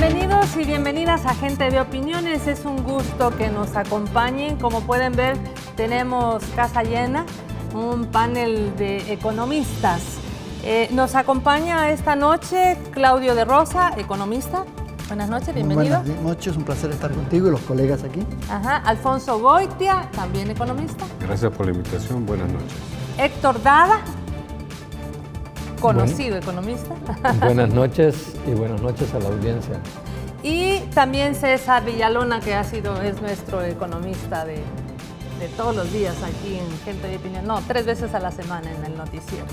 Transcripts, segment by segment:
Bienvenidos y bienvenidas a Gente de Opiniones. Es un gusto que nos acompañen. Como pueden ver, tenemos casa llena, un panel de economistas. Nos acompaña esta noche Claudio de Rosa, economista. Buenas noches, bienvenido. Buenas noches, un placer estar contigo y los colegas aquí. Alfonso Goitia, también economista. Gracias por la invitación, buenas noches. Héctor Dada, conocido economista. Buenas noches y buenas noches a la audiencia. Y también César Villalona, que es nuestro economista de todos los días aquí en Gente de Opinión. No, 3 veces a la semana en el noticiero.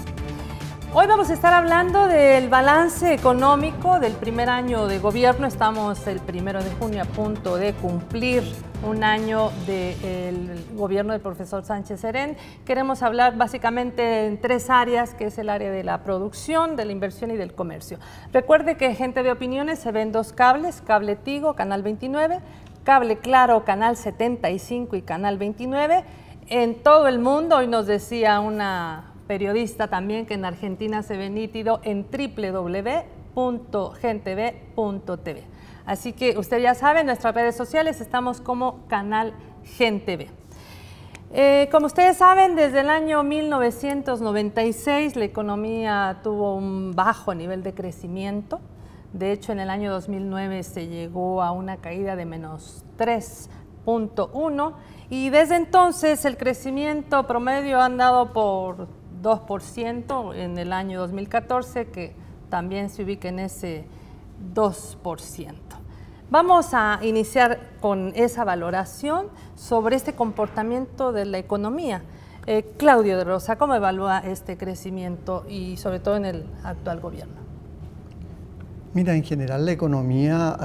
Hoy vamos a estar hablando del balance económico del primer año de gobierno. Estamos el 1 de junio a punto de cumplir un año del gobierno del profesor Sánchez Serén. Queremos hablar básicamente en 3 áreas, que es el área de la producción, de la inversión y del comercio. Recuerde que Gente de Opiniones se ve en 2 cables, cable Tigo, canal 29, cable Claro, canal 75 y canal 29. En todo el mundo, hoy nos decía una periodista también que en Argentina se ve nítido en www.gentv.tv. Así que usted ya sabe, en nuestras redes sociales estamos como Canal GenTV. Como ustedes saben, desde el año 1996 la economía tuvo un bajo nivel de crecimiento. De hecho, en el año 2009 se llegó a una caída de menos 3.1 y desde entonces el crecimiento promedio ha andado por 2% en el año 2014, que también se ubica en ese 2%. Vamos a iniciar con esa valoración sobre este comportamiento de la economía. Claudio de Rosa, ¿cómo evalúa este crecimiento y sobre todo en el actual gobierno? Mira, en general la economía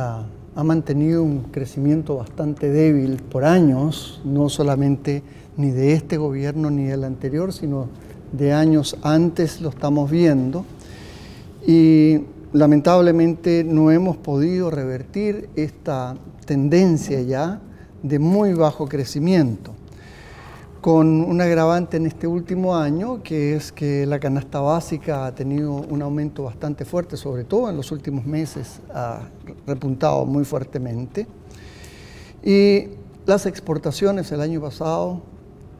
ha mantenido un crecimiento bastante débil por años, no solamente ni de este gobierno ni del anterior, sino de años antes lo estamos viendo y lamentablemente no hemos podido revertir esta tendencia ya de muy bajo crecimiento, con un agravante en este último año, que es que la canasta básica ha tenido un aumento bastante fuerte, sobre todo en los últimos meses ha repuntado muy fuertemente, y las exportaciones el año pasado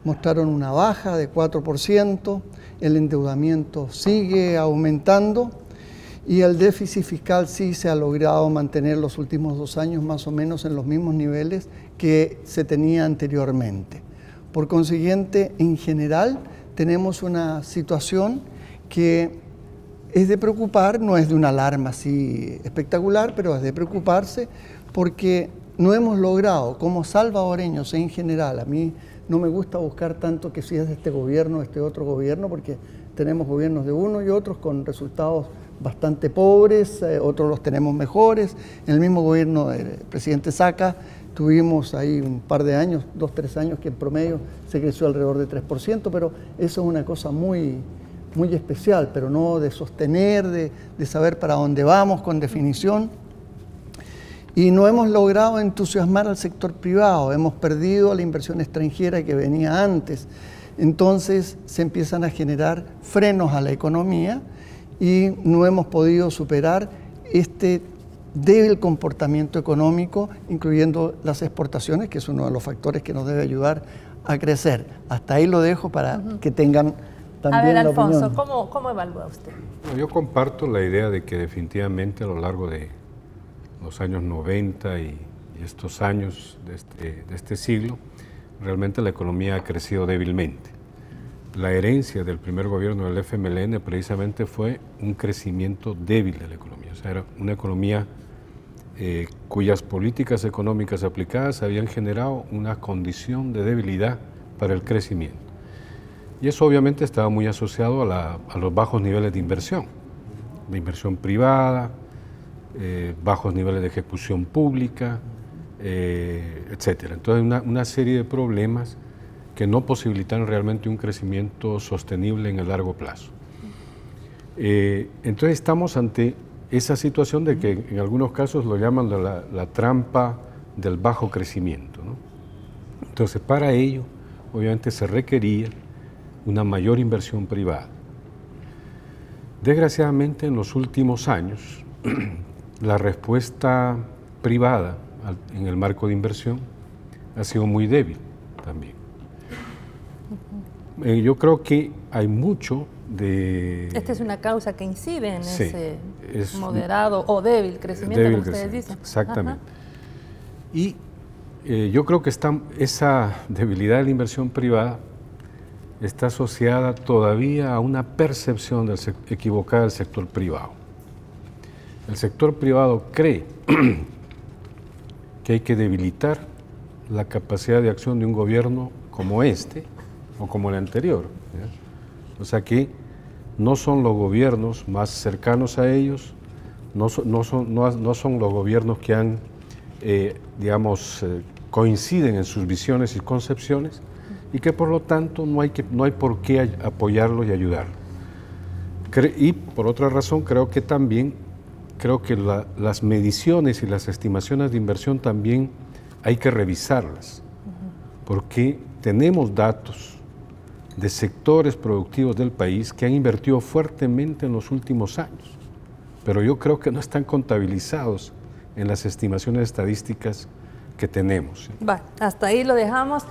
mostraron una baja de 4%, el endeudamiento sigue aumentando y el déficit fiscal sí se ha logrado mantener los últimos 2 años más o menos en los mismos niveles que se tenía anteriormente. Por consiguiente, en general, tenemos una situación que es de preocupar, no es de una alarma así espectacular, pero es de preocuparse porque no hemos logrado, como salvadoreños en general, a mí no me gusta buscar tanto que si es de este gobierno o este otro gobierno, porque tenemos gobiernos de uno y otros con resultados bastante pobres, otros los tenemos mejores. En el mismo gobierno del presidente Saca tuvimos ahí un par de años, 2 o 3 años, que en promedio se creció alrededor de 3%, pero eso es una cosa muy especial, pero no de sostener, de saber para dónde vamos con definición. Y no hemos logrado entusiasmar al sector privado, hemos perdido la inversión extranjera que venía antes. Entonces se empiezan a generar frenos a la economía y no hemos podido superar este débil comportamiento económico, incluyendo las exportaciones, que es uno de los factores que nos debe ayudar a crecer. Hasta ahí lo dejo para que tengan también la opinión. A ver, Alfonso, ¿cómo evalúa usted? Yo comparto la idea de que definitivamente a lo largo de los años 90 y estos años de este siglo, realmente la economía ha crecido débilmente. La herencia del primer gobierno del FMLN precisamente fue un crecimiento débil de la economía. O sea, era una economía cuyas políticas económicas aplicadas habían generado una condición de debilidad para el crecimiento. Y eso obviamente estaba muy asociado a los bajos niveles de inversión privada, bajos niveles de ejecución pública, etc. Entonces, una serie de problemas que no posibilitan realmente un crecimiento sostenible en el largo plazo. Entonces, estamos ante esa situación de que en algunos casos lo llaman la trampa del bajo crecimiento, ¿no? Entonces, para ello, obviamente se requería una mayor inversión privada. Desgraciadamente, en los últimos años, la respuesta privada en el marco de inversión ha sido muy débil también. Yo creo que hay mucho de... Esta es una causa que incide en Sí, ese moderado o débil crecimiento, débil como ustedes crecimiento, dicen. exactamente. Ajá. Y yo creo que esa debilidad de la inversión privada está asociada todavía a una percepción equivocada del sector privado. El sector privado cree que hay que debilitar la capacidad de acción de un gobierno como este o como el anterior, ¿ya? O sea que no son los gobiernos más cercanos a ellos, no son los gobiernos que han, coinciden en sus visiones y concepciones, y que por lo tanto no hay por qué apoyarlos y ayudarlos. Y por otra razón creo que las mediciones y las estimaciones de inversión también hay que revisarlas, porque tenemos datos de sectores productivos del país que han invertido fuertemente en los últimos años, pero yo creo que no están contabilizados en las estimaciones estadísticas que tenemos. Va, hasta ahí lo dejamos.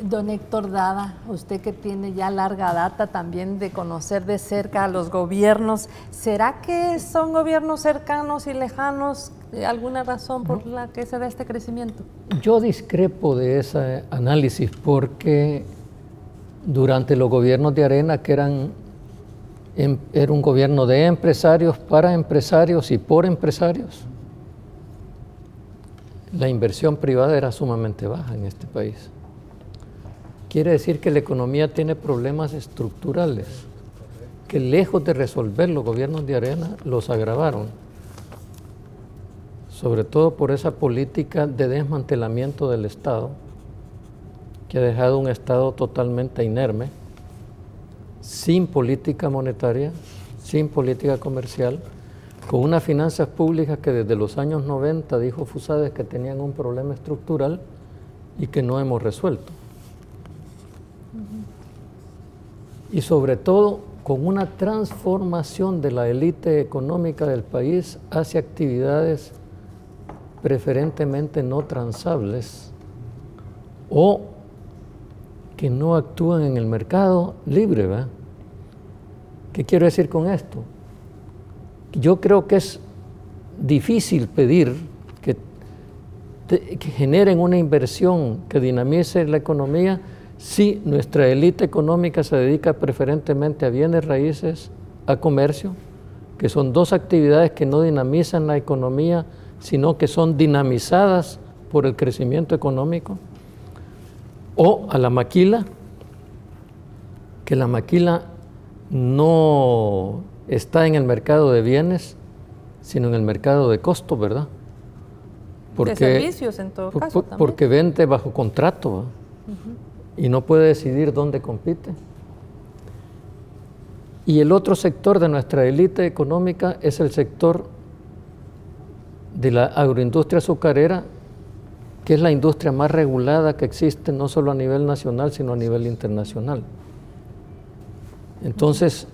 Don Héctor Dada, usted que tiene ya larga data también de conocer de cerca a los gobiernos, ¿será que son gobiernos cercanos y lejanos? ¿Alguna razón por la que se da este crecimiento? Yo discrepo de ese análisis porque durante los gobiernos de Arena, que era un gobierno de empresarios, para empresarios y por empresarios, la inversión privada era sumamente baja en este país. Quiere decir que la economía tiene problemas estructurales, que lejos de resolver los gobiernos de Arena, los agravaron, sobre todo por esa política de desmantelamiento del Estado, que ha dejado un Estado totalmente inerme, sin política monetaria, sin política comercial, con unas finanzas públicas que desde los años 90 dijo Fusades que tenían un problema estructural y que no hemos resuelto. Y sobre todo con una transformación de la élite económica del país hacia actividades preferentemente no transables o que no actúan en el mercado libre, ¿verdad? ¿Qué quiero decir con esto? Yo creo que es difícil pedir que generen una inversión que dinamice la economía si nuestra élite económica se dedica preferentemente a bienes raíces, a comercio, que son dos actividades que no dinamizan la economía, sino que son dinamizadas por el crecimiento económico, o a la maquila, que la maquila no está en el mercado de bienes, sino en el mercado de costos, ¿verdad? De servicios en todo caso también. Porque vende bajo contrato, ¿verdad? Y no puede decidir dónde compite. Y el otro sector de nuestra élite económica es el sector de la agroindustria azucarera, que es la industria más regulada que existe no solo a nivel nacional, sino a nivel internacional. Entonces,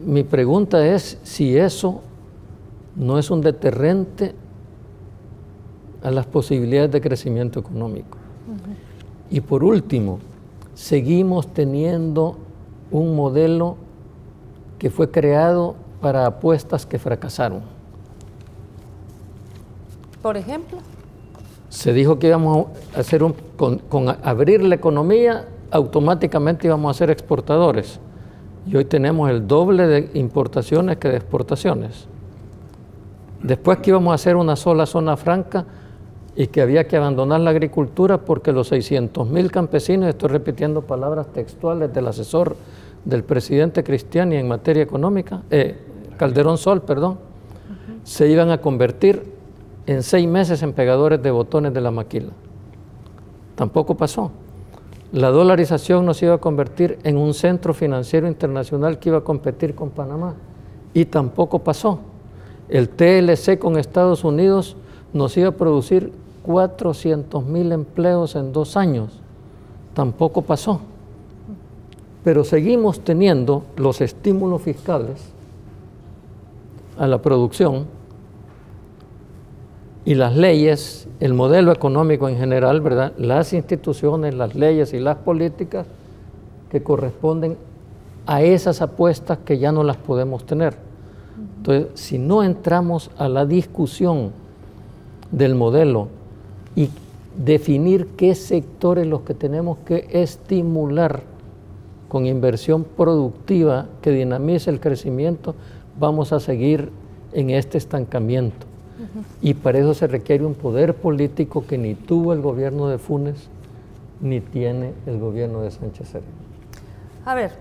mi pregunta es si eso no es un deterrente a las posibilidades de crecimiento económico. Y por último, seguimos teniendo un modelo que fue creado para apuestas que fracasaron. Por ejemplo, se dijo que íbamos a hacer con abrir la economía, automáticamente íbamos a ser exportadores. Y hoy tenemos el doble de importaciones que de exportaciones. Después que íbamos a hacer una sola zona franca y que había que abandonar la agricultura porque los 600.000 campesinos, estoy repitiendo palabras textuales del asesor del presidente Cristiani en materia económica, Calderón Sol, perdón, se iban a convertir en 6 meses en pegadores de botones de la maquila. Tampoco pasó. La dolarización nos iba a convertir en un centro financiero internacional que iba a competir con Panamá y tampoco pasó. El TLC con Estados Unidos nos iba a producir 400.000 empleos en 2 años. Tampoco pasó. Pero seguimos teniendo los estímulos fiscales a la producción Y las leyes, el modelo económico en general, ¿verdad? Las instituciones, las leyes y las políticas que corresponden a esas apuestas que ya no las podemos tener. Entonces, si no entramos a la discusión del modelo y definir qué sectores los que tenemos que estimular con inversión productiva que dinamice el crecimiento, vamos a seguir en este estancamiento. Y para eso se requiere un poder político que ni tuvo el gobierno de Funes, ni tiene el gobierno de Sánchez Serén. A ver,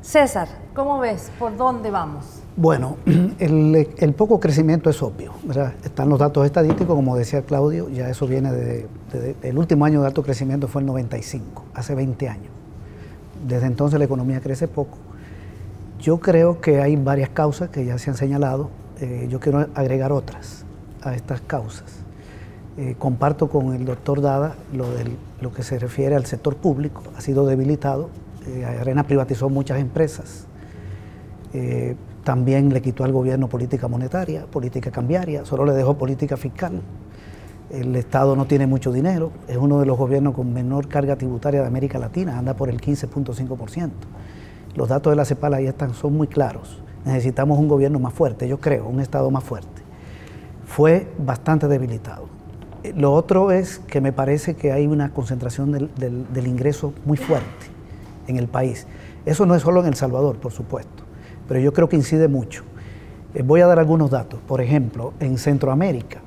César, ¿cómo ves? ¿Por dónde vamos? Bueno, el poco crecimiento es obvio, ¿verdad? Están los datos estadísticos, como decía Claudio, ya eso viene el último año de alto crecimiento fue el 95, hace 20 años. Desde entonces la economía crece poco. Yo creo que hay varias causas que ya se han señalado. Yo quiero agregar otras a estas causas. Comparto con el doctor Dada lo que se refiere al sector público, ha sido debilitado. Arena privatizó muchas empresas. También le quitó al gobierno política monetaria, política cambiaria, solo le dejó política fiscal. El Estado no tiene mucho dinero, es uno de los gobiernos con menor carga tributaria de América Latina, anda por el 15.5%. Los datos de la CEPAL ahí son muy claros. Necesitamos un gobierno más fuerte, yo creo, un Estado más fuerte. Fue bastante debilitado. Lo otro es que me parece que hay una concentración del ingreso muy fuerte en el país. Eso no es solo en El Salvador, por supuesto, pero yo creo que incide mucho. Voy a dar algunos datos. Por ejemplo, en Centroamérica,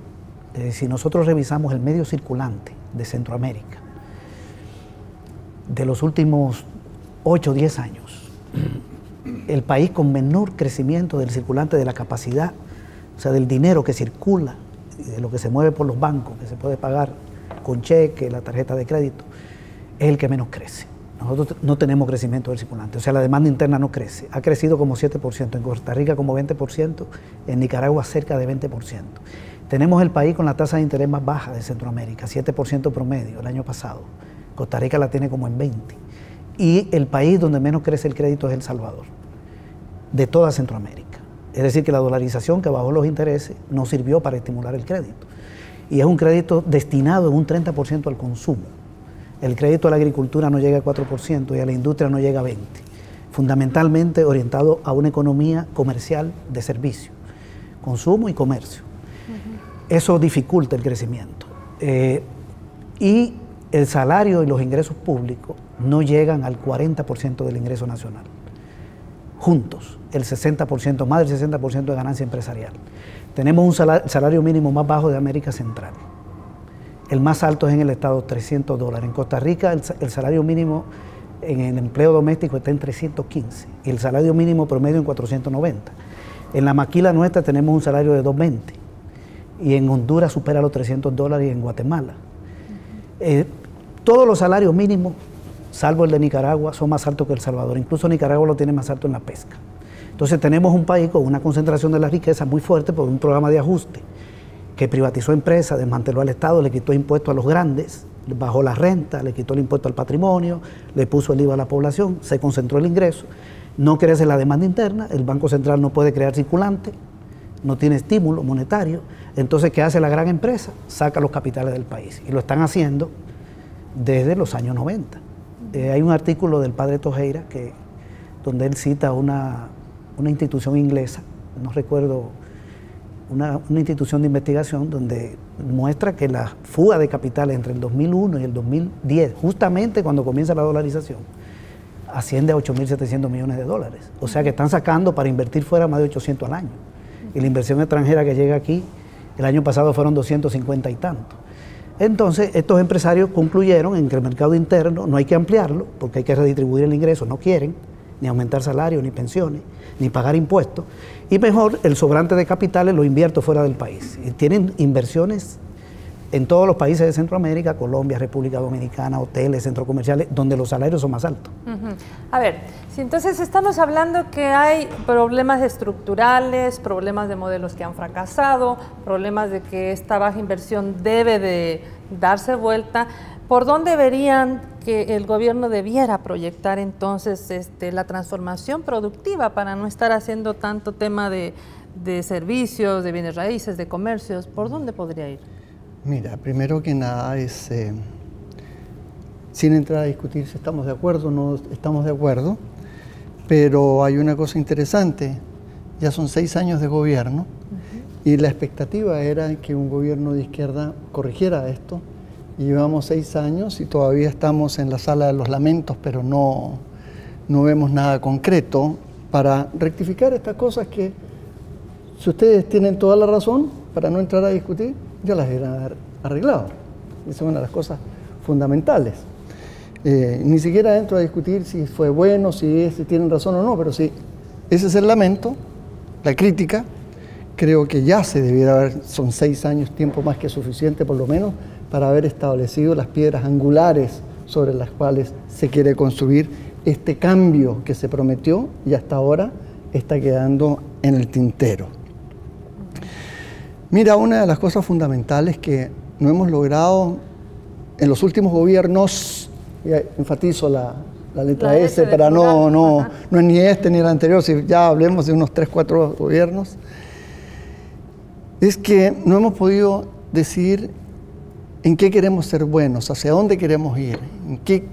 si nosotros revisamos el medio circulante de Centroamérica, de los últimos 8 o 10 años, el país con menor crecimiento del circulante, de la capacidad, o sea, del dinero que circula, de lo que se mueve por los bancos, que se puede pagar con cheque, la tarjeta de crédito, es el que menos crece. Nosotros no tenemos crecimiento del circulante, o sea, la demanda interna no crece. Ha crecido como 7%, en Costa Rica como 20%, en Nicaragua cerca de 20%. Tenemos el país con la tasa de interés más baja de Centroamérica, 7% promedio el año pasado. Costa Rica la tiene como en 20%. Y el país donde menos crece el crédito es El Salvador, de toda Centroamérica. Es decir, que la dolarización que bajó los intereses no sirvió para estimular el crédito. Y es un crédito destinado en un 30% al consumo. El crédito a la agricultura no llega al 4% y a la industria no llega a 20%. Fundamentalmente orientado a una economía comercial de servicio, consumo y comercio. Eso dificulta el crecimiento. Y el salario y los ingresos públicos no llegan al 40% del ingreso nacional. Juntos, el 60%, más del 60% de ganancia empresarial. Tenemos un salario mínimo más bajo de América Central. El más alto es en el estado, $300. En Costa Rica el salario mínimo en el empleo doméstico está en 315 y el salario mínimo promedio en 490. En la maquila nuestra tenemos un salario de 220 y en Honduras supera los $300 y en Guatemala. Todos los salarios mínimos, salvo el de Nicaragua, son más altos que El Salvador. Incluso Nicaragua lo tiene más alto en la pesca. Entonces tenemos un país con una concentración de la riqueza muy fuerte por un programa de ajuste que privatizó empresas, desmanteló al Estado, le quitó impuestos a los grandes, bajó la renta, le quitó el impuesto al patrimonio, le puso el IVA a la población, se concentró el ingreso, no crece la demanda interna, el Banco Central no puede crear circulante, no tiene estímulo monetario. Entonces, ¿qué hace la gran empresa? Saca los capitales del país y lo están haciendo desde los años 90. Hay un artículo del padre Tojeira donde él cita una institución inglesa, no recuerdo, una institución de investigación donde muestra que la fuga de capitales entre el 2001 y el 2010, justamente cuando comienza la dolarización, asciende a $8.700 millones. O sea que están sacando para invertir fuera más de 800 al año. Y la inversión extranjera que llega aquí, el año pasado fueron 250 y tantos. Entonces, estos empresarios concluyeron en que el mercado interno no hay que ampliarlo, porque hay que redistribuir el ingreso, no quieren ni aumentar salarios, ni pensiones, ni pagar impuestos, y mejor el sobrante de capitales lo invierto fuera del país. Y tienen inversiones en todos los países de Centroamérica, Colombia, República Dominicana, hoteles, centros comerciales, donde los salarios son más altos. A ver, si entonces estamos hablando que hay problemas estructurales, problemas de modelos que han fracasado, problemas de que esta baja inversión debe de darse vuelta, ¿por dónde verían que el gobierno debiera proyectar entonces la transformación productiva para no estar haciendo tanto tema de de servicios, de bienes raíces, de comercios, ¿por dónde podría ir? Mira, primero que nada es, sin entrar a discutir si estamos de acuerdo o no estamos de acuerdo, pero hay una cosa interesante, ya son 6 años de gobierno y la expectativa era que un gobierno de izquierda corrigiera esto, y llevamos 6 años y todavía estamos en la sala de los lamentos, pero no vemos nada concreto para rectificar estas cosas que, si ustedes tienen toda la razón, para no entrar a discutir, ya las hubieran arreglado. Esa es una de las cosas fundamentales. Ni siquiera entro a discutir si fue bueno, si tienen razón o no, pero sí, ese es el lamento, la crítica. Creo que ya se debiera haber, son 6 años, tiempo más que suficiente por lo menos, para haber establecido las piedras angulares sobre las cuales se quiere construir este cambio que se prometió y hasta ahora está quedando en el tintero. Mira, una de las cosas fundamentales que no hemos logrado en los últimos gobiernos, y enfatizo la letra S para no es ni este ni el anterior, si ya hablemos de unos 3, 4 gobiernos, es que no hemos podido decidir en qué queremos ser buenos, hacia dónde queremos ir,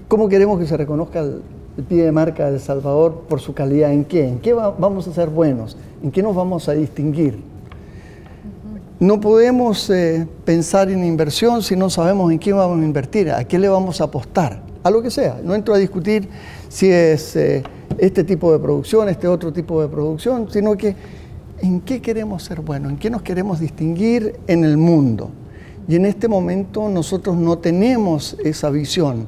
cómo queremos que se reconozca el pie de marca de El Salvador por su calidad, en qué vamos a ser buenos, en qué nos vamos a distinguir. No podemos pensar en inversión si no sabemos en qué vamos a invertir, a qué le vamos a apostar, a lo que sea. No entro a discutir si es este tipo de producción, este otro tipo de producción, sino que en qué queremos ser buenos, en qué nos queremos distinguir en el mundo. Y en este momento nosotros no tenemos esa visión,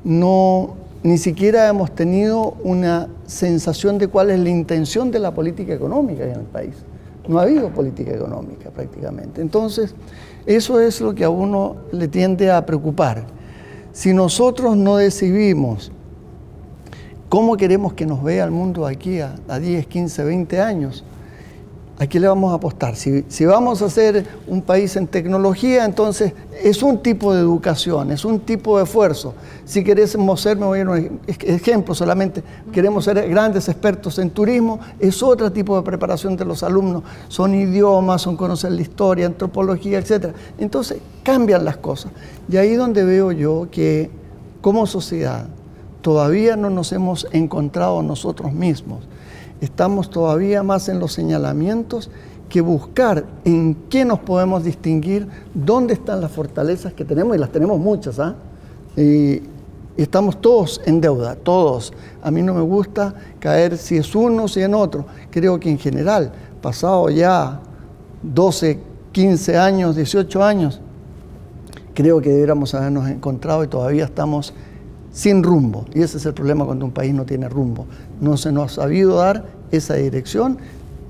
ni siquiera hemos tenido una sensación de cuál es la intención de la política económica en el país. No ha habido política económica prácticamente. Entonces, eso es lo que a uno le tiende a preocupar. Si nosotros no decidimos cómo queremos que nos vea el mundo aquí a 10, 15, 20 años, ¿a qué le vamos a apostar? Si vamos a ser un país en tecnología, entonces es un tipo de educación, es un tipo de esfuerzo. Si queremos ser, me voy a un ejemplo solamente, queremos ser grandes expertos en turismo, es otro tipo de preparación de los alumnos. Son idiomas, son conocer la historia, antropología, etc. Entonces cambian las cosas. Y ahí donde veo yo que como sociedad todavía no nos hemos encontrado nosotros mismos. Estamos todavía más en los señalamientos que buscar en qué nos podemos distinguir, dónde están las fortalezas que tenemos, y las tenemos muchas, y estamos todos en deuda, todos. A mí no me gusta caer si es uno, si en otro. Creo que en general, pasado ya 12, 15 años, 18 años, creo que deberíamos habernos encontrado y todavía estamos sin rumbo, y ese es el problema cuando un país no tiene rumbo. No se nos ha sabido dar esa dirección,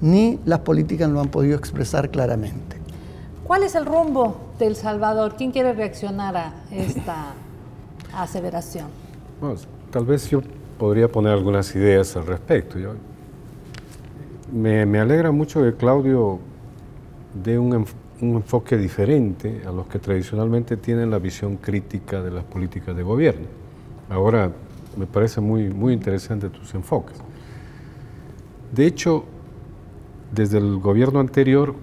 ni las políticas lo han podido expresar claramente. ¿Cuál es el rumbo de El Salvador? ¿Quién quiere reaccionar a esta aseveración? Bueno, tal vez yo podría poner algunas ideas al respecto. Me alegra mucho que Claudio dé un enfoque diferente a los que tradicionalmente tienen la visión crítica de las políticas de gobierno. Ahora, me parece muy interesante tus enfoques. De hecho, desde el gobierno anterior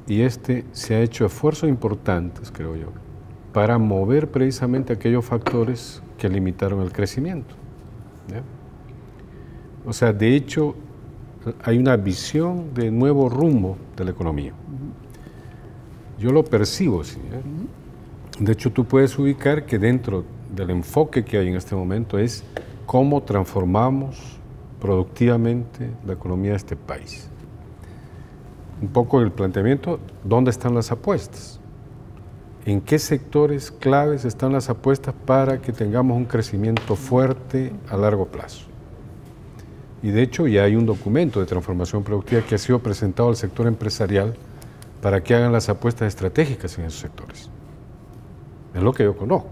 y se ha hecho esfuerzos importantes, creo yo, para mover precisamente aquellos factores que limitaron el crecimiento. ¿Ya? O sea, de hecho, hay una visión de nuevo rumbo de la economía. Yo lo percibo, sí. De hecho, tú puedes ubicar que dentro del enfoque que hay en este momento es cómo transformamos productivamente la economía de este país. Un poco el planteamiento, ¿dónde están las apuestas? ¿En qué sectores claves están las apuestas para que tengamos un crecimiento fuerte a largo plazo? Y de hecho ya hay un documento de transformación productiva que ha sido presentado al sector empresarial para que hagan las apuestas estratégicas en esos sectores. Es lo que yo conozco.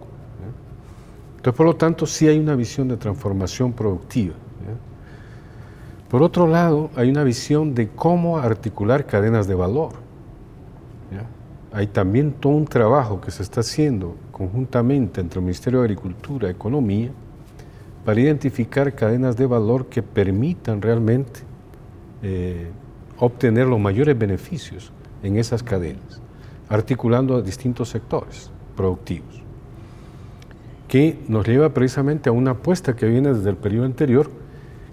Entonces, por lo tanto, sí hay una visión de transformación productiva. Por otro lado, hay una visión de cómo articular cadenas de valor. Hay también todo un trabajo que se está haciendo conjuntamente entre el Ministerio de Agricultura y Economía para identificar cadenas de valor que permitan realmente obtener los mayores beneficios en esas cadenas, articulando a distintos sectores productivos, que nos lleva precisamente a una apuesta que viene desde el periodo anterior,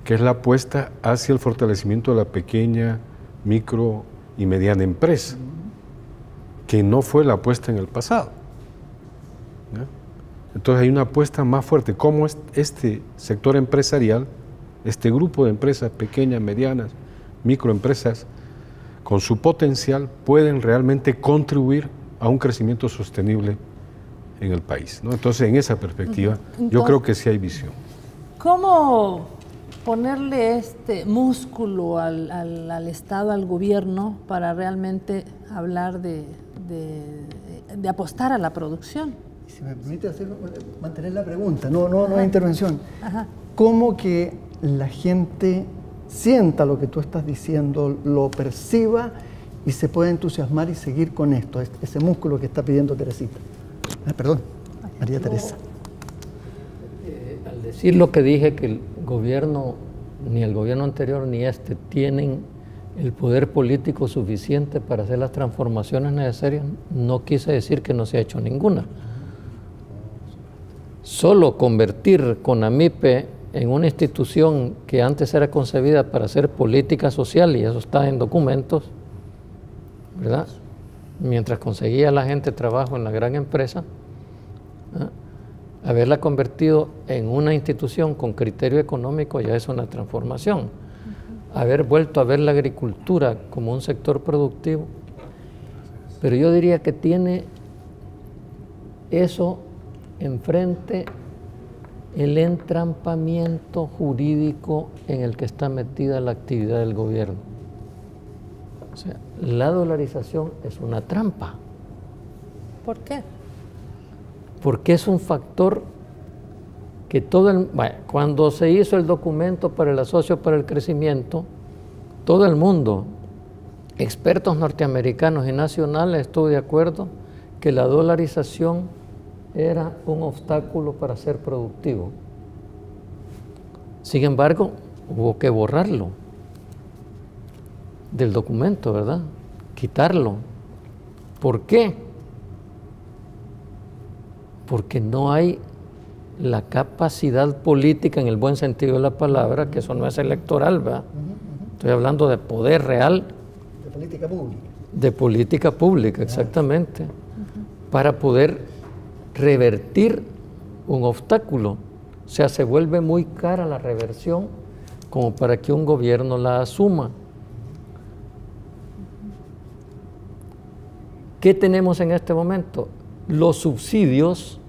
que es la apuesta hacia el fortalecimiento de la pequeña, micro y mediana empresa, que no fue la apuesta en el pasado, ¿no? Entonces hay una apuesta más fuerte, cómo este sector empresarial, este grupo de empresas pequeñas, medianas, microempresas, con su potencial, pueden realmente contribuir a un crecimiento sostenible en el país, ¿no? Entonces, en esa perspectiva, yo creo que sí hay visión. ¿Cómo ponerle este músculo al Estado, al gobierno, para realmente hablar de apostar a la producción? Si me permite mantener la pregunta, no hay intervención. Ajá. ¿Cómo que la gente sienta lo que tú estás diciendo, lo perciba y se pueda entusiasmar y seguir con esto, ese músculo que está pidiendo Teresita? Perdón, María Teresa. Al decir lo que dije, que el gobierno, ni el gobierno anterior ni este, tienen el poder político suficiente para hacer las transformaciones necesarias, no quise decir que no se ha hecho ninguna. Solo convertir CONAMIPE en una institución que antes era concebida para hacer política social, y eso está en documentos, ¿verdad? Mientras conseguía a la gente trabajo en la gran empresa, haberla convertido en una institución con criterio económico ya es una transformación. Haber vuelto a ver la agricultura como un sector productivo, pero yo diría que tiene eso enfrente el entrampamiento jurídico en el que está metida la actividad del gobierno. O sea, la dolarización es una trampa. ¿Por qué? Porque es un factor que cuando se hizo el documento para el asocio para el crecimiento, todo el mundo, expertos norteamericanos y nacionales, estuvo de acuerdo que la dolarización era un obstáculo para ser productivo. Sin embargo, hubo que borrarlo del documento, ¿verdad? Quitarlo. ¿Por qué? Porque no hay la capacidad política en el buen sentido de la palabra, que eso no es electoral, ¿verdad? Estoy hablando de poder real. De política pública. De política pública, exactamente. Para poder revertir un obstáculo. O sea, se vuelve muy cara la reversión como para que un gobierno la asuma. ¿Qué tenemos en este momento? Los subsidios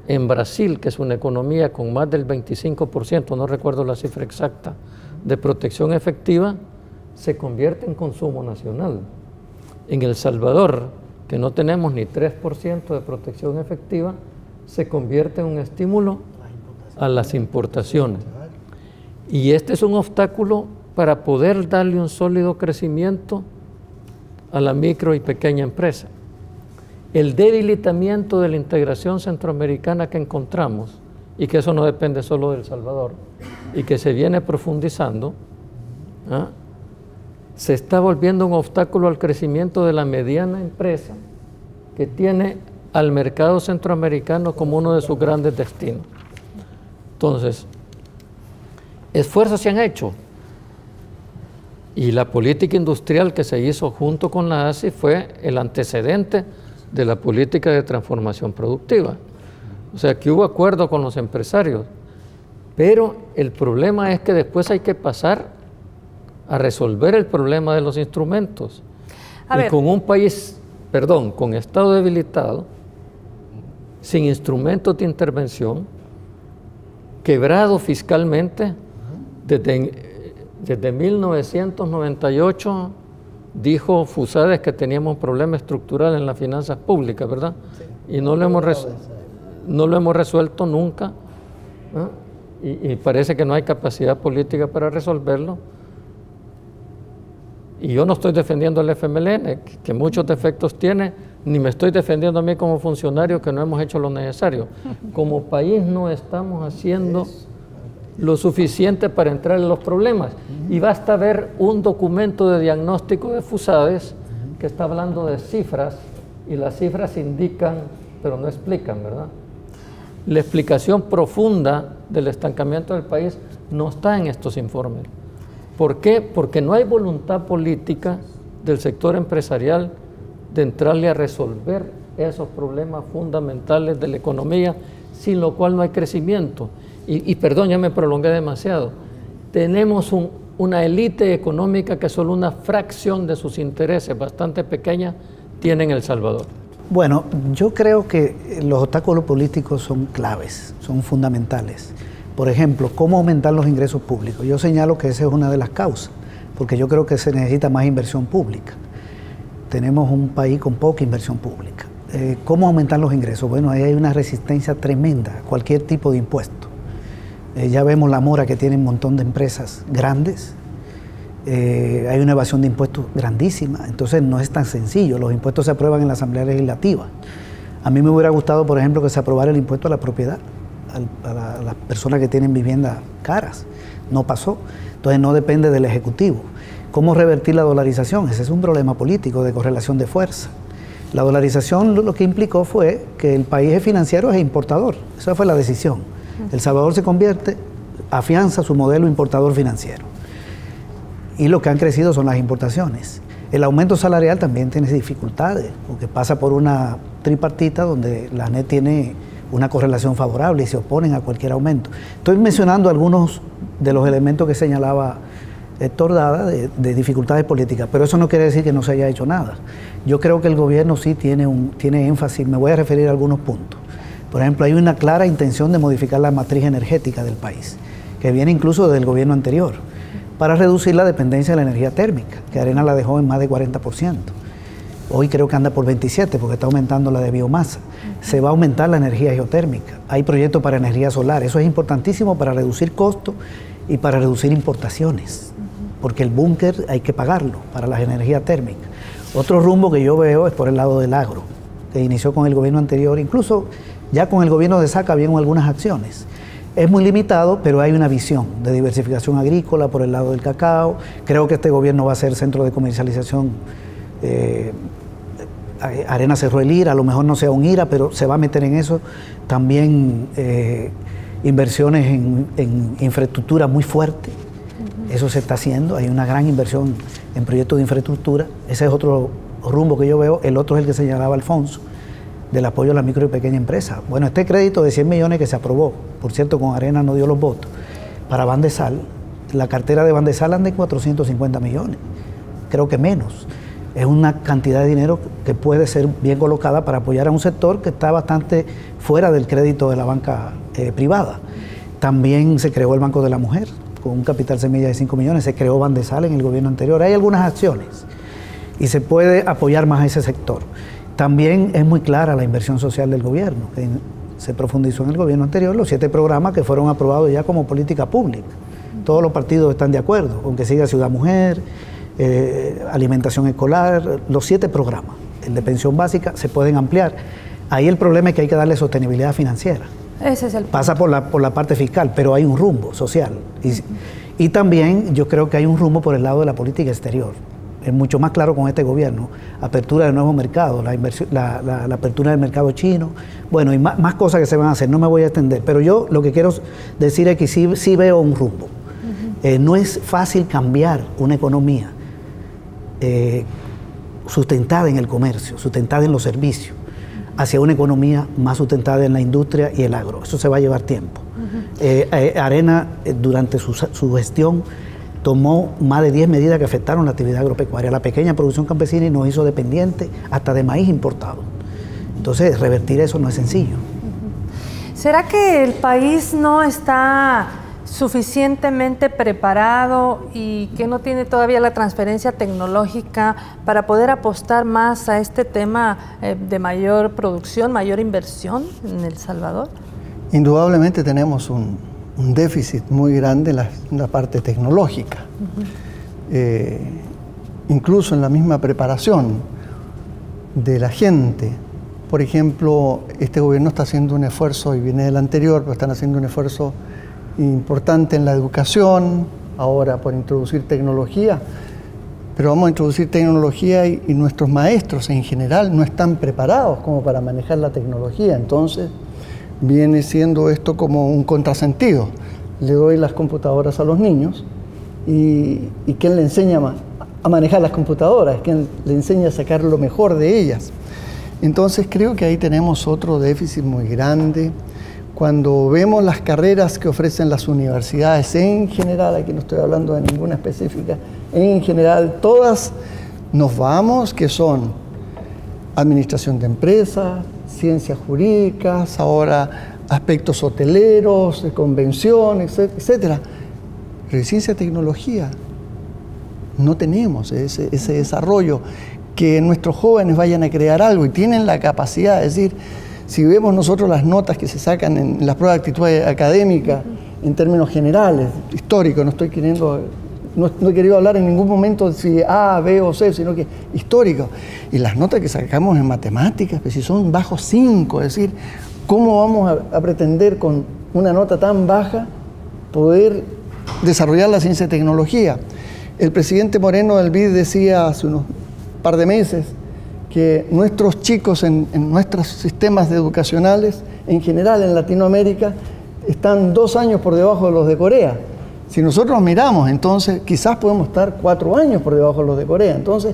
en Brasil, que es una economía con más del 25%, no recuerdo la cifra exacta, de protección efectiva, se convierte en consumo nacional. En El Salvador, que no tenemos ni 3% de protección efectiva, se convierte en un estímulo a las importaciones. Y este es un obstáculo para poder darle un sólido crecimiento a la micro y pequeña empresa. El debilitamiento de la integración centroamericana que encontramos, y que eso no depende solo de El Salvador, y que se viene profundizando, se está volviendo un obstáculo al crecimiento de la mediana empresa que tiene al mercado centroamericano como uno de sus grandes destinos. Entonces, esfuerzos se han hecho, y la política industrial que se hizo junto con la ASI fue el antecedente de la política de transformación productiva. O sea, que hubo acuerdo con los empresarios, pero el problema es que después hay que pasar a resolver el problema de los instrumentos. Y con un país, con Estado debilitado, sin instrumentos de intervención, quebrado fiscalmente, desde 1998 dijo Fusades que teníamos un problema estructural en las finanzas públicas, ¿verdad? Sí. Y no lo hemos resuelto nunca, y parece que no hay capacidad política para resolverlo. Y yo no estoy defendiendo al FMLN, que muchos defectos tiene, ni me estoy defendiendo a mí como funcionario, que no hemos hecho lo necesario. Como país no estamos haciendo lo suficiente para entrar en los problemas. Y basta ver un documento de diagnóstico de FUSADES que está hablando de cifras, y las cifras indican, pero no explican, ¿verdad? La explicación profunda del estancamiento del país no está en estos informes. ¿Por qué? Porque no hay voluntad política del sector empresarial de entrarle a resolver esos problemas fundamentales de la economía, sin lo cual no hay crecimiento. Y perdón, ya me prolongué demasiado. Tenemos una élite económica que solo una fracción de sus intereses, bastante pequeña, tiene en El Salvador. Bueno, yo creo que los obstáculos políticos son claves, son fundamentales. Por ejemplo, ¿cómo aumentar los ingresos públicos? Yo señalo que esa es una de las causas, porque yo creo que se necesita más inversión pública. Tenemos un país con poca inversión pública. ¿Cómo aumentar los ingresos? Bueno, ahí hay una resistencia tremenda a cualquier tipo de impuesto. Ya vemos la mora que tiene un montón de empresas grandes. Hay una evasión de impuestos grandísima, entonces no es tan sencillo. Los impuestos se aprueban en la Asamblea Legislativa. A mí me hubiera gustado, por ejemplo, que se aprobara el impuesto a la propiedad, a las personas que tienen viviendas caras. No pasó, entonces no depende del Ejecutivo. ¿Cómo revertir la dolarización? Ese es un problema político de correlación de fuerza. La dolarización lo que implicó fue que el país es financiero, es importador. Esa fue la decisión. El Salvador se convierte, afianza su modelo importador financiero. Y lo que han crecido son las importaciones. El aumento salarial también tiene dificultades, porque pasa por una tripartita donde la ANED tiene una correlación favorable y se oponen a cualquier aumento. Estoy mencionando algunos de los elementos que señalaba Héctor Dada de dificultades políticas, pero eso no quiere decir que no se haya hecho nada. Yo creo que el gobierno sí tiene énfasis, me voy a referir a algunos puntos. Por ejemplo, hay una clara intención de modificar la matriz energética del país, que viene incluso del gobierno anterior, para reducir la dependencia de la energía térmica, que Arena la dejó en más de 40%. Hoy creo que anda por 27% porque está aumentando la de biomasa. Se va a aumentar la energía geotérmica. Hay proyectos para energía solar. Eso es importantísimo para reducir costos y para reducir importaciones, porque el búnker hay que pagarlo para las energías térmicas. Otro rumbo que yo veo es por el lado del agro, que inició con el gobierno anterior, incluso ya con el gobierno de Saca habían algunas acciones. Es muy limitado, pero hay una visión de diversificación agrícola por el lado del cacao. Creo que este gobierno va a ser centro de comercialización. Arena cerró el IRA, a lo mejor no sea un IRA, pero se va a meter en eso. También inversiones en infraestructura muy fuerte. Eso se está haciendo. Hay una gran inversión en proyectos de infraestructura. Ese es otro rumbo que yo veo. El otro es el que señalaba Alfonso, del apoyo a la micro y pequeña empresa. Bueno, este crédito de 100 millones que se aprobó, por cierto, con Arena no dio los votos, para Bandesal, la cartera de Bandesal anda en 450 millones, creo que menos. Es una cantidad de dinero que puede ser bien colocada para apoyar a un sector que está bastante fuera del crédito de la banca privada. También se creó el Banco de la Mujer, con un capital semilla de 5 millones, se creó Bandesal en el gobierno anterior. Hay algunas acciones y se puede apoyar más a ese sector. También es muy clara la inversión social del gobierno, que se profundizó en el gobierno anterior, los 7 programas que fueron aprobados ya como política pública. Todos los partidos están de acuerdo, aunque siga Ciudad Mujer, alimentación escolar, los 7 programas, el de pensión básica, se pueden ampliar. Ahí el problema es que hay que darle sostenibilidad financiera. Ese es el punto. Pasa por la parte fiscal, pero hay un rumbo social. Y también yo creo que hay un rumbo por el lado de la política exterior. Es mucho más claro con este gobierno, apertura de nuevos mercados, la apertura del mercado chino, bueno, y más cosas que se van a hacer, no me voy a extender, pero yo lo que quiero decir es que sí veo un rumbo. No es fácil cambiar una economía sustentada en el comercio, sustentada en los servicios, hacia una economía más sustentada en la industria y el agro. Eso se va a llevar tiempo. Arena, durante su gestión, tomó más de 10 medidas que afectaron la actividad agropecuaria. La pequeña producción campesina y nos hizo dependientes hasta de maíz importado. Entonces, revertir eso no es sencillo. ¿Será que el país no está suficientemente preparado y que no tiene todavía la transferencia tecnológica para poder apostar más a este tema de mayor producción, mayor inversión en El Salvador? Indudablemente tenemos un déficit muy grande en la parte tecnológica. Incluso en la misma preparación de la gente. Por ejemplo, este gobierno está haciendo un esfuerzo, y viene del anterior, pero están haciendo un esfuerzo importante en la educación, ahora por introducir tecnología, pero vamos a introducir tecnología y nuestros maestros en general no están preparados como para manejar la tecnología, entonces viene siendo esto como un contrasentido. Le doy las computadoras a los niños y ¿quién le enseña a manejar las computadoras? ¿Quién le enseña a sacar lo mejor de ellas? Entonces creo que ahí tenemos otro déficit muy grande. Cuando vemos las carreras que ofrecen las universidades en general, aquí no estoy hablando de ninguna específica, en general todas nos vamos, que son administración de empresas, ciencias jurídicas, ahora aspectos hoteleros, de convención, etcétera. Pero de ciencia y tecnología no tenemos ese desarrollo, que nuestros jóvenes vayan a crear algo y tienen la capacidad, es decir, si vemos nosotros las notas que se sacan en las pruebas de actitud académica, en términos generales, históricos, no he querido hablar en ningún momento de si A, B o C, sino que histórico. Y las notas que sacamos en matemáticas, pues si son bajos 5, es decir, ¿cómo vamos a pretender con una nota tan baja poder desarrollar la ciencia y tecnología? El presidente Moreno del BID decía hace unos par de meses que nuestros chicos en nuestros sistemas educacionales, en general en Latinoamérica, están 2 años por debajo de los de Corea. Si nosotros miramos, entonces quizás podemos estar 4 años por debajo de los de Corea. Entonces,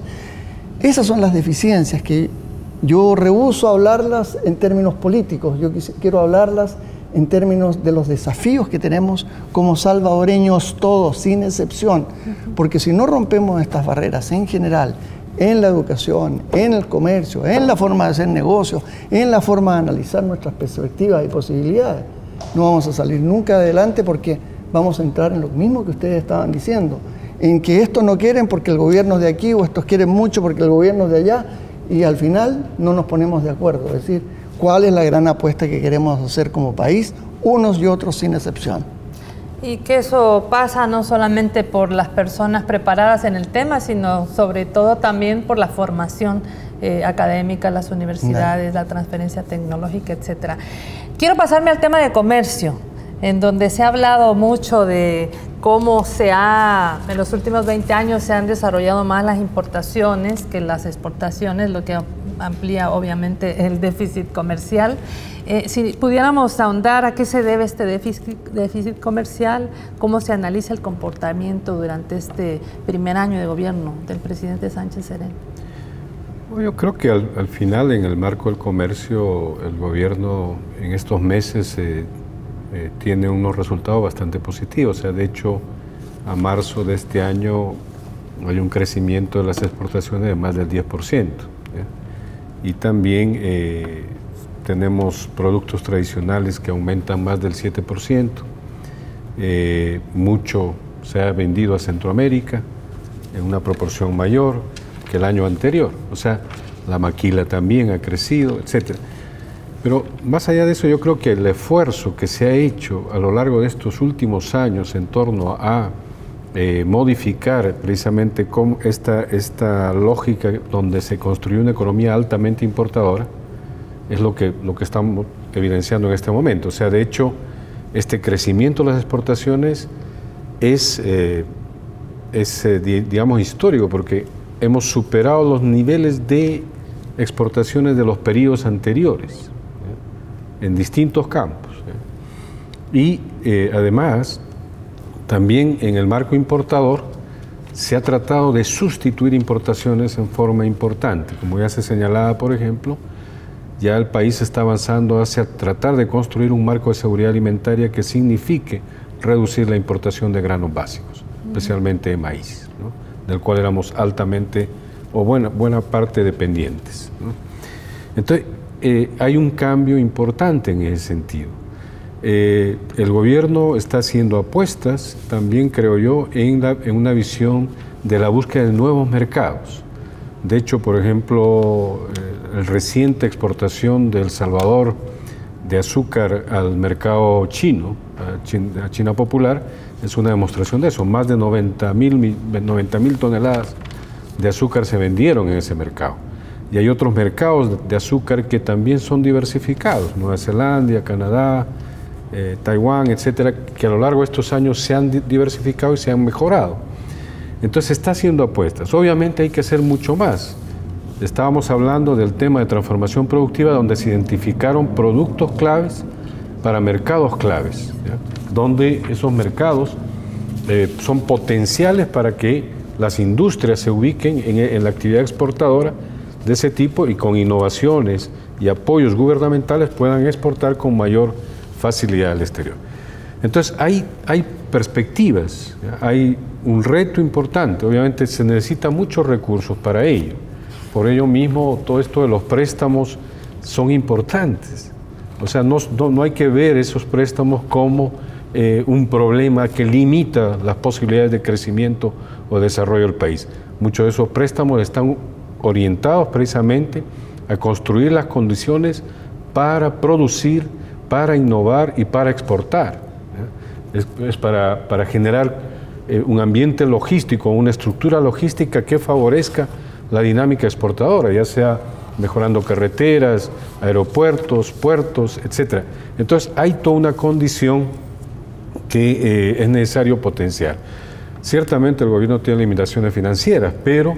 esas son las deficiencias que yo rehúso hablarlas en términos políticos. Yo quiero hablarlas en términos de los desafíos que tenemos como salvadoreños todos, sin excepción. Porque si no rompemos estas barreras en general, en la educación, en el comercio, en la forma de hacer negocios, en la forma de analizar nuestras perspectivas y posibilidades, no vamos a salir nunca adelante, porque vamos a entrar en lo mismo que ustedes estaban diciendo, en que estos no quieren porque el gobierno es de aquí, o estos quieren mucho porque el gobierno es de allá, y al final no nos ponemos de acuerdo. Es decir, ¿cuál es la gran apuesta que queremos hacer como país, unos y otros sin excepción? Y que eso pasa no solamente por las personas preparadas en el tema, sino sobre todo también por la formación académica, las universidades, la transferencia tecnológica, etcétera. Quiero pasarme al tema de comercio, en donde se ha hablado mucho de cómo en los últimos 20 años se han desarrollado más las importaciones que las exportaciones, lo que amplía obviamente el déficit comercial. Si pudiéramos ahondar a qué se debe este déficit comercial, cómo se analiza el comportamiento durante este primer año de gobierno del presidente Sánchez Serén. Yo creo que al final, en el marco del comercio, el gobierno en estos meses tiene unos resultados bastante positivos. O sea, de hecho, a marzo de este año hay un crecimiento de las exportaciones de más del 10%. Y también tenemos productos tradicionales que aumentan más del 7%. Mucho se ha vendido a Centroamérica en una proporción mayor que el año anterior. O sea, la maquila también ha crecido, etc. Pero más allá de eso, yo creo que el esfuerzo que se ha hecho a lo largo de estos últimos años en torno a modificar precisamente esta lógica donde se construyó una economía altamente importadora, es lo que estamos evidenciando en este momento. O sea, de hecho, este crecimiento de las exportaciones es digamos, histórico, porque hemos superado los niveles de exportaciones de los periodos anteriores, en distintos campos. Y además, también en el marco importador se ha tratado de sustituir importaciones en forma importante. Como ya se señalaba, por ejemplo, ya el país está avanzando hacia tratar de construir un marco de seguridad alimentaria que signifique reducir la importación de granos básicos, especialmente de maíz, ¿no?, del cual éramos altamente o buena parte dependientes, ¿no? Entonces, hay un cambio importante en ese sentido. El gobierno está haciendo apuestas, también creo yo, en una visión de la búsqueda de nuevos mercados. De hecho, por ejemplo, la reciente exportación de El Salvador de azúcar al mercado chino, a China popular, es una demostración de eso. Más de 90.000 toneladas de azúcar se vendieron en ese mercado. Y hay otros mercados de azúcar que también son diversificados: Nueva Zelanda, Canadá, Taiwán, etcétera, que a lo largo de estos años se han diversificado y se han mejorado. Entonces se está haciendo apuestas. Obviamente hay que hacer mucho más. Estábamos hablando del tema de transformación productiva, donde se identificaron productos claves para mercados claves, ¿ya? Donde esos mercados son potenciales para que las industrias se ubiquen en la actividad exportadora de ese tipo y con innovaciones y apoyos gubernamentales puedan exportar con mayor facilidad al exterior. Entonces hay perspectivas, ¿ya? Hay un reto importante, obviamente se necesitan muchos recursos para ello. Por ello mismo, todo esto de los préstamos son importantes. O sea, no hay que ver esos préstamos como un problema que limita las posibilidades de crecimiento o desarrollo del país. Muchos de esos préstamos están orientados precisamente a construir las condiciones para producir, para innovar y para exportar. Es para generar un ambiente logístico, una estructura logística que favorezca la dinámica exportadora, ya sea mejorando carreteras, aeropuertos, puertos, etc. Entonces hay toda una condición que es necesario potenciar. Ciertamente el gobierno tiene limitaciones financieras, pero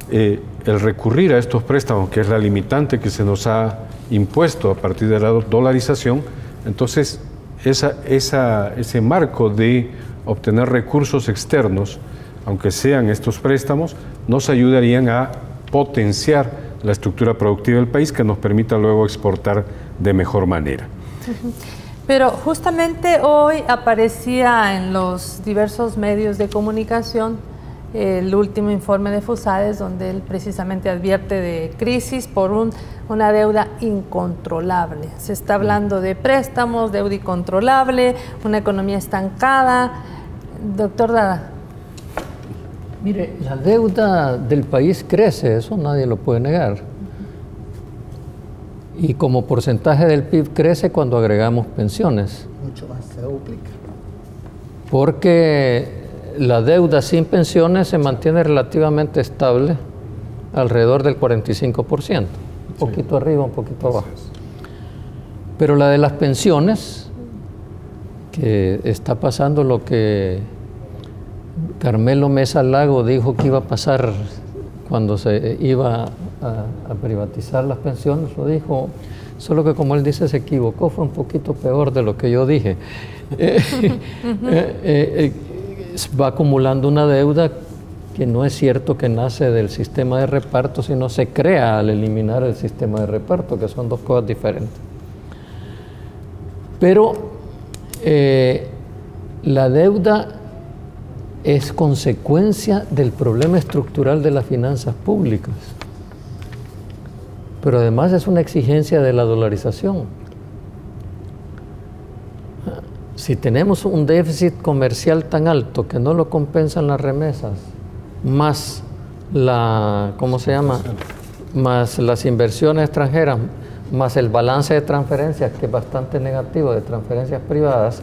el recurrir a estos préstamos, que es la limitante que se nos ha impuesto a partir de la dolarización, entonces ese marco de obtener recursos externos, aunque sean estos préstamos, nos ayudarían a potenciar la estructura productiva del país que nos permita luego exportar de mejor manera. Pero justamente hoy aparecía en los diversos medios de comunicación el último informe de FUSADES, donde él precisamente advierte de crisis por una deuda incontrolable. Se está hablando de préstamos, deuda incontrolable, una economía estancada. Doctor Dada. Mire, la deuda del país crece, eso nadie lo puede negar. Y como porcentaje del PIB crece cuando agregamos pensiones. Mucho más, se duplica. Porque la deuda sin pensiones se mantiene relativamente estable, alrededor del 45%, un poquito arriba, un poquito abajo. Pero la de las pensiones, que está pasando lo que Carmelo Mesa Lago dijo que iba a pasar cuando se iba a privatizar las pensiones, lo dijo, solo que como él dice se equivocó, fue un poquito peor de lo que yo dije. Va acumulando una deuda que no es cierto que nace del sistema de reparto, sino se crea al eliminar el sistema de reparto, que son dos cosas diferentes. Pero la deuda es consecuencia del problema estructural de las finanzas públicas, pero además es una exigencia de la dolarización. Si tenemos un déficit comercial tan alto que no lo compensan las remesas, más más las inversiones extranjeras, más el balance de transferencias, que es bastante negativo, de transferencias privadas,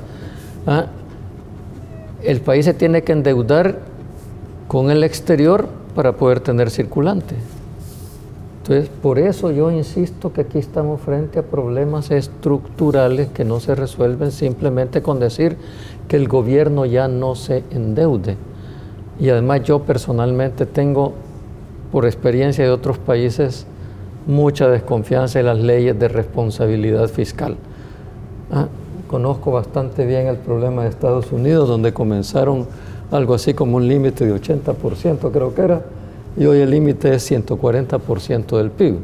el país se tiene que endeudar con el exterior para poder tener circulante. Entonces, por eso yo insisto que aquí estamos frente a problemas estructurales que no se resuelven simplemente con decir que el gobierno ya no se endeude. Y además yo personalmente tengo, por experiencia de otros países, mucha desconfianza en las leyes de responsabilidad fiscal. Conozco bastante bien el problema de Estados Unidos, donde comenzaron algo así como un límite de 80%, creo que era, y hoy el límite es 140% del PIB.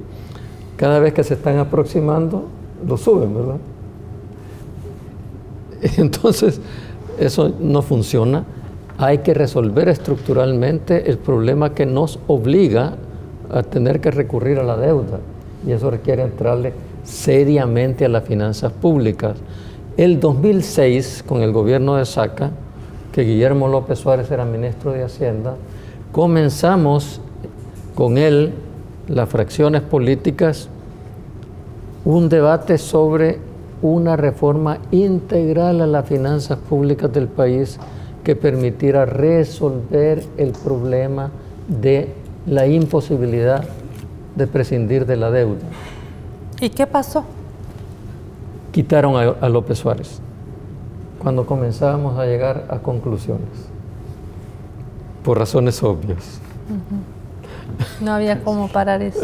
Cada vez que se están aproximando, lo suben, ¿verdad? Entonces, eso no funciona. Hay que resolver estructuralmente el problema que nos obliga a tener que recurrir a la deuda, y eso requiere entrarle seriamente a las finanzas públicas. El 2006, con el gobierno de Saca, que Guillermo López Suárez era ministro de Hacienda, comenzamos con él, las fracciones políticas, un debate sobre una reforma integral a las finanzas públicas del país que permitiera resolver el problema de la imposibilidad de prescindir de la deuda. ¿Y qué pasó? Quitaron a López Suárez. cuando comenzábamos a llegar a conclusiones, por razones obvias. No había cómo parar eso.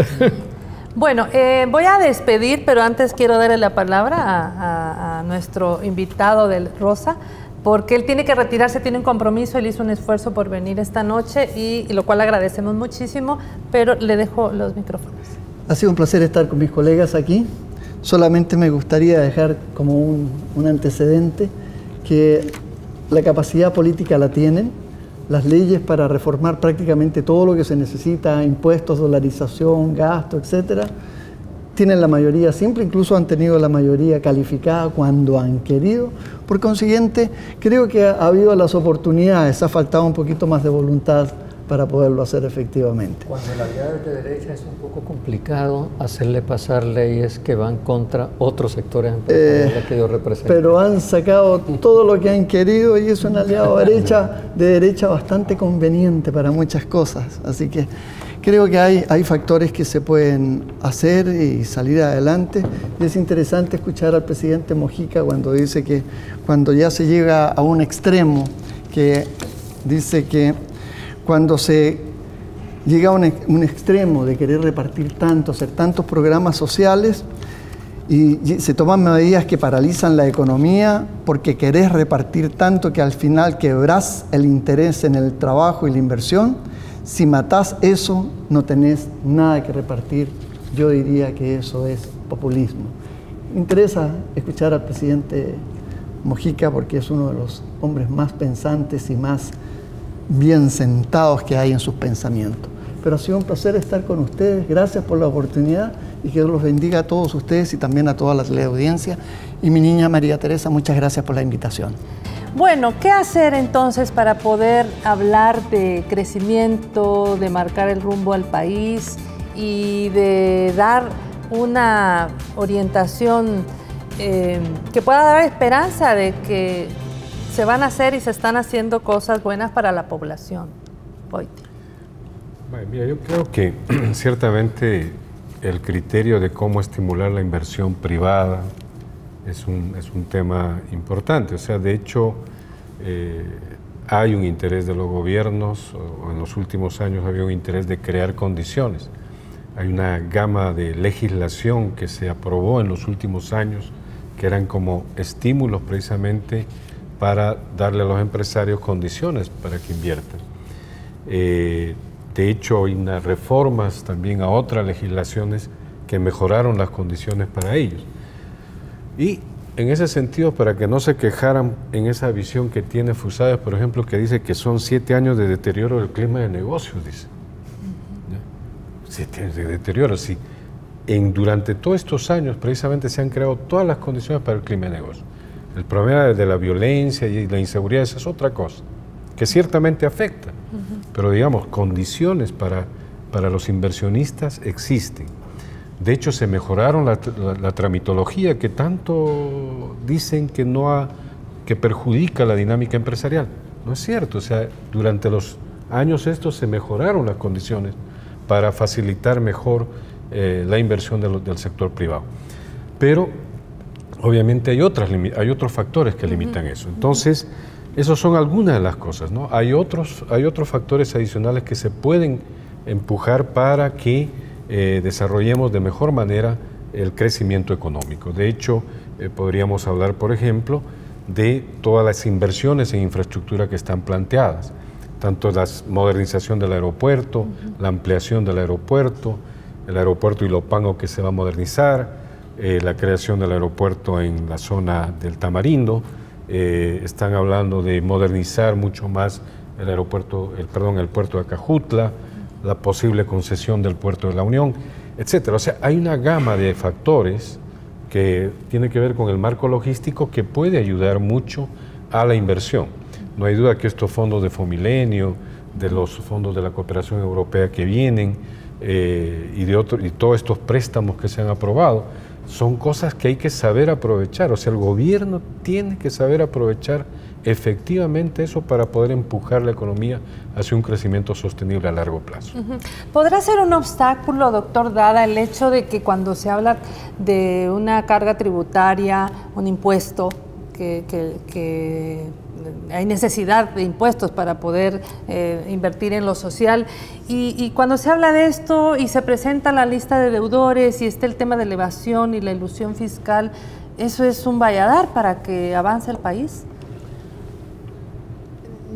Bueno, voy a despedir, pero antes quiero darle la palabra a nuestro invitado del Rosa, porque él tiene que retirarse, tiene un compromiso, él hizo un esfuerzo por venir esta noche y lo cual agradecemos muchísimo, pero le dejo los micrófonos. Ha sido un placer estar con mis colegas aquí. Solamente me gustaría dejar como un antecedente que la capacidad política la tienen, las leyes para reformar prácticamente todo lo que se necesita, impuestos, dolarización, gasto, etcétera, tienen la mayoría simple, incluso han tenido la mayoría calificada cuando han querido. Por consiguiente, creo que ha habido las oportunidades, ha faltado un poquito más de voluntad para poderlo hacer efectivamente. Cuando la alianza de derecha es un poco complicado hacerle pasar leyes que van contra otros sectores empresariales que yo represento. Pero han sacado todo lo que han querido y es un aliado de derecha bastante conveniente para muchas cosas. Así que creo que hay factores que se pueden hacer y salir adelante. Y es interesante escuchar al presidente Mojica cuando dice que cuando ya se llega a un extremo, que dice que cuando se llega a un extremo de querer repartir tanto, hacer tantos programas sociales y se toman medidas que paralizan la economía porque querés repartir tanto que al final quebrás el interés en el trabajo y la inversión, si matás eso no tenés nada que repartir. Yo diría que eso es populismo. Me interesa escuchar al presidente Mojica porque es uno de los hombres más pensantes y más bien sentados que hay en sus pensamientos. Pero ha sido un placer estar con ustedes. Gracias por la oportunidad y que Dios los bendiga a todos ustedes y también a toda la teleaudiencia. Y mi niña María Teresa, muchas gracias por la invitación. Bueno, ¿qué hacer entonces para poder hablar de crecimiento, de marcar el rumbo al país y de dar una orientación que pueda dar esperanza de que se van a hacer y se están haciendo cosas buenas para la población? Boiti. Bueno, mira, yo creo que ciertamente el criterio de cómo estimular la inversión privada es un tema importante. O sea, de hecho, hay un interés de los gobiernos, o en los últimos años había un interés de crear condiciones. Hay una gama de legislación que se aprobó en los últimos años que eran como estímulos precisamente para darle a los empresarios condiciones para que inviertan. De hecho, hay unas reformas también a otras legislaciones que mejoraron las condiciones para ellos. Y en ese sentido, para que no se quejaran en esa visión que tiene Fusades, por ejemplo, que dice que son 7 años de deterioro del clima de negocios, dice. 7 años de deterioro, sí. Durante todos estos años, precisamente, se han creado todas las condiciones para el clima de negocios. El problema de la violencia y la inseguridad, esa es otra cosa, que ciertamente afecta, pero digamos, condiciones para los inversionistas existen. De hecho, se mejoraron la tramitología que tanto dicen que perjudica la dinámica empresarial. No es cierto, o sea, durante los años estos se mejoraron las condiciones para facilitar mejor la inversión del sector privado. Pero obviamente hay otros factores que limitan eso. Entonces, esos son algunas de las cosas, ¿no? Hay otros factores adicionales que se pueden empujar para que desarrollemos de mejor manera el crecimiento económico. De hecho, podríamos hablar, por ejemplo, de todas las inversiones en infraestructura que están planteadas, tanto la modernización del aeropuerto, la ampliación del aeropuerto, el aeropuerto Ilopango que se va a modernizar, la creación del aeropuerto en la zona del Tamarindo. Están hablando de modernizar mucho más el puerto de Acajutla, la posible concesión del puerto de la Unión, etcétera. O sea, hay una gama de factores que tiene que ver con el marco logístico que puede ayudar mucho a la inversión. No hay duda que estos fondos de Fomilenio, de los fondos de la cooperación europea que vienen y todos estos préstamos que se han aprobado, son cosas que hay que saber aprovechar. O sea, el gobierno tiene que saber aprovechar efectivamente eso para poder empujar la economía hacia un crecimiento sostenible a largo plazo. ¿Podrá ser un obstáculo, doctor Dada, el hecho de que cuando se habla de una carga tributaria, un impuesto que hay necesidad de impuestos para poder invertir en lo social. Y cuando se habla de esto y se presenta la lista de deudores y está el tema de la evasión y la ilusión fiscal, ¿eso es un valladar para que avance el país?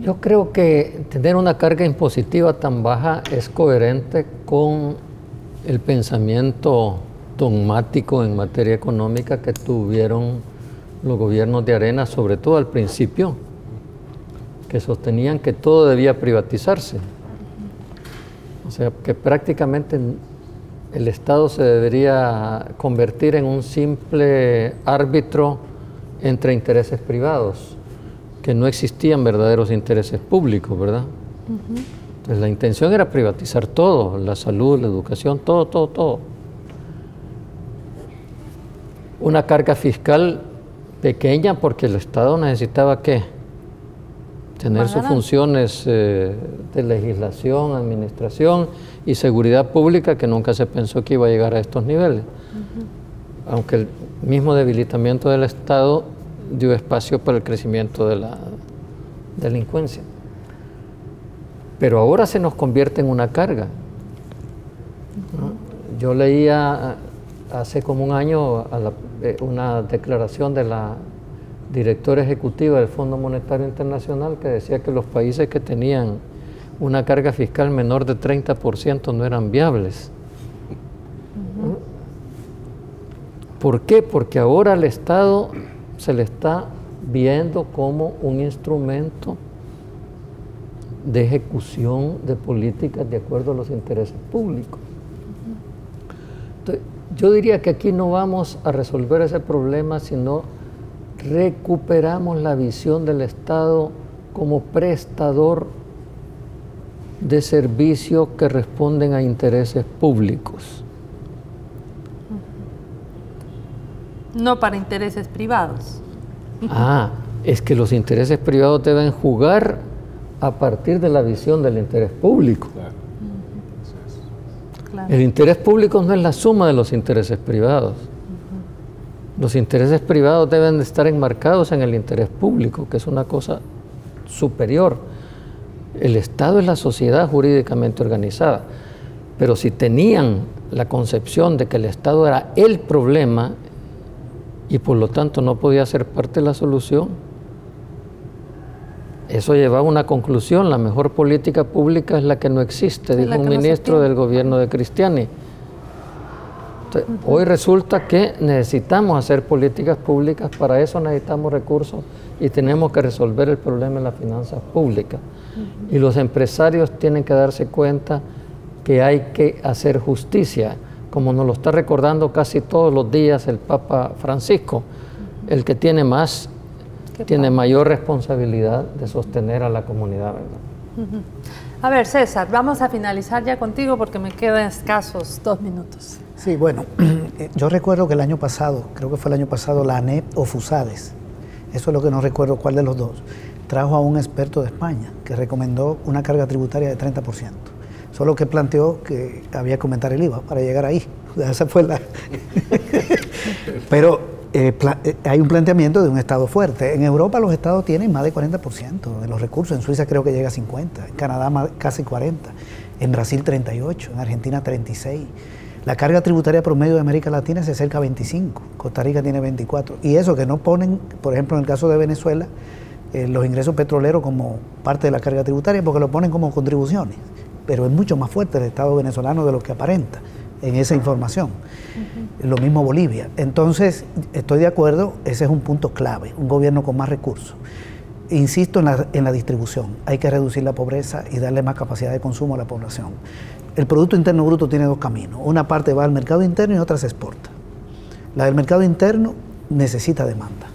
Yo creo que tener una carga impositiva tan baja es coherente con el pensamiento dogmático en materia económica que tuvieron los gobiernos de Arena, sobre todo al principio, que sostenían que todo debía privatizarse. O sea, que prácticamente el Estado se debería convertir en un simple árbitro entre intereses privados, que no existían verdaderos intereses públicos, ¿verdad? Entonces la intención era privatizar todo, la salud, la educación, todo. Una carga fiscal pequeña porque el Estado necesitaba ¿qué? Tener sus funciones de legislación, administración y seguridad pública, que nunca se pensó que iba a llegar a estos niveles. Aunque el mismo debilitamiento del Estado dio espacio para el crecimiento de la delincuencia. Pero ahora se nos convierte en una carga, ¿no? Yo leía hace como un año una declaración de la directora ejecutiva del Fondo Monetario Internacional que decía que los países que tenían una carga fiscal menor de 30% no eran viables. ¿Por qué? Porque ahora al Estado se le está viendo como un instrumento de ejecución de políticas de acuerdo a los intereses públicos. Entonces, yo diría que aquí no vamos a resolver ese problema si no recuperamos la visión del Estado como prestador de servicios que responden a intereses públicos. No para intereses privados. Es que los intereses privados deben jugar a partir de la visión del interés público. Claro. El interés público no es la suma de los intereses privados. Los intereses privados deben de estar enmarcados en el interés público, que es una cosa superior. El Estado es la sociedad jurídicamente organizada, pero si tenían la concepción de que el Estado era el problema y por lo tanto no podía ser parte de la solución, eso llevaba a una conclusión: la mejor política pública es la que no existe, dijo un ministro del gobierno de Cristiani. Entonces, hoy resulta que necesitamos hacer políticas públicas, para eso necesitamos recursos y tenemos que resolver el problema de las finanzas públicas. Y los empresarios tienen que darse cuenta que hay que hacer justicia, como nos lo está recordando casi todos los días el Papa Francisco. El que tiene más tiene mayor responsabilidad de sostener a la comunidad, ¿verdad? A ver, César, vamos a finalizar ya contigo porque me quedan escasos 2 minutos. Sí, bueno, yo recuerdo que el año pasado, creo que fue el año pasado, la ANEP o FUSADES, eso es lo que no recuerdo cuál de los dos, trajo a un experto de España que recomendó una carga tributaria de 30%. Solo que planteó que había que aumentar el IVA para llegar ahí. Esa fue la... Pero hay un planteamiento de un Estado fuerte. En Europa los Estados tienen más de 40% de los recursos. En Suiza creo que llega a 50%, en Canadá casi 40%, en Brasil 38%, en Argentina 36%. La carga tributaria promedio de América Latina es de cerca de 25%, Costa Rica tiene 24%. Y eso que no ponen, por ejemplo, en el caso de Venezuela, los ingresos petroleros como parte de la carga tributaria, porque lo ponen como contribuciones. Pero es mucho más fuerte el Estado venezolano de lo que aparenta en esa información. Lo mismo Bolivia. Entonces, estoy de acuerdo, ese es un punto clave, un gobierno con más recursos. Insisto en la distribución, hay que reducir la pobreza y darle más capacidad de consumo a la población. El Producto Interno Bruto tiene 2 caminos, una parte va al mercado interno y otra se exporta. La del mercado interno necesita demanda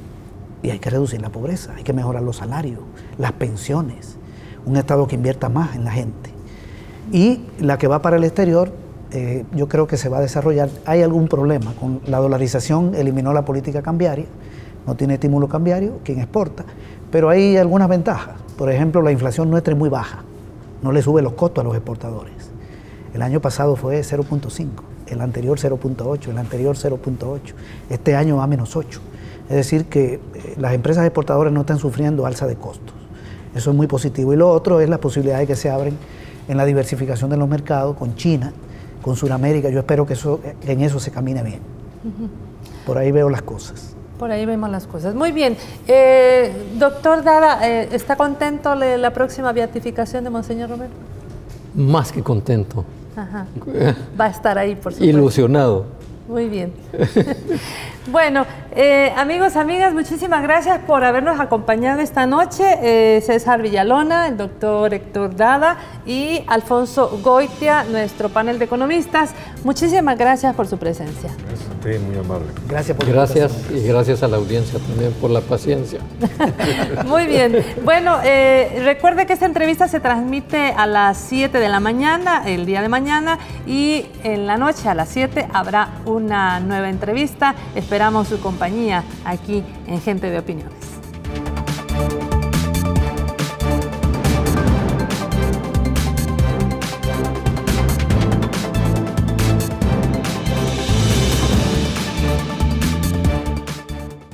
y hay que reducir la pobreza, hay que mejorar los salarios, las pensiones, un Estado que invierta más en la gente. Y la que va para el exterior, yo creo que se va a desarrollar. Hay algún problema con la dolarización, eliminó la política cambiaria, no tiene estímulo cambiario quien exporta, pero hay algunas ventajas. Por ejemplo, la inflación nuestra es muy baja, no le sube los costos a los exportadores. El año pasado fue 0.5, el anterior 0.8, el anterior 0.8, este año va a -8. Es decir, que las empresas exportadoras no están sufriendo alza de costos. Eso es muy positivo. Y lo otro es la posibilidad de que se abren en la diversificación de los mercados con China, con Sudamérica. Yo espero que en eso se camine bien. Por ahí veo las cosas. Por ahí vemos las cosas. Muy bien. Doctor Dada, ¿está contento de la próxima beatificación de Monseñor Romero? Más que contento. Ajá. Va a estar ahí, por supuesto. Ilusionado. Muy bien. Bueno, amigos, amigas, muchísimas gracias por habernos acompañado esta noche. César Villalona, el doctor Héctor Dada y Alfonso Goitia, nuestro panel de economistas. Muchísimas gracias por su presencia. Gracias a ti, muy amable. Gracias por Gracias y gracias a la audiencia también por la paciencia. Muy bien. Bueno, recuerde que esta entrevista se transmite a las 7 de la mañana, el día de mañana, y en la noche a las 7 habrá una nueva entrevista. Esperamos su compañía aquí en Gente de Opiniones.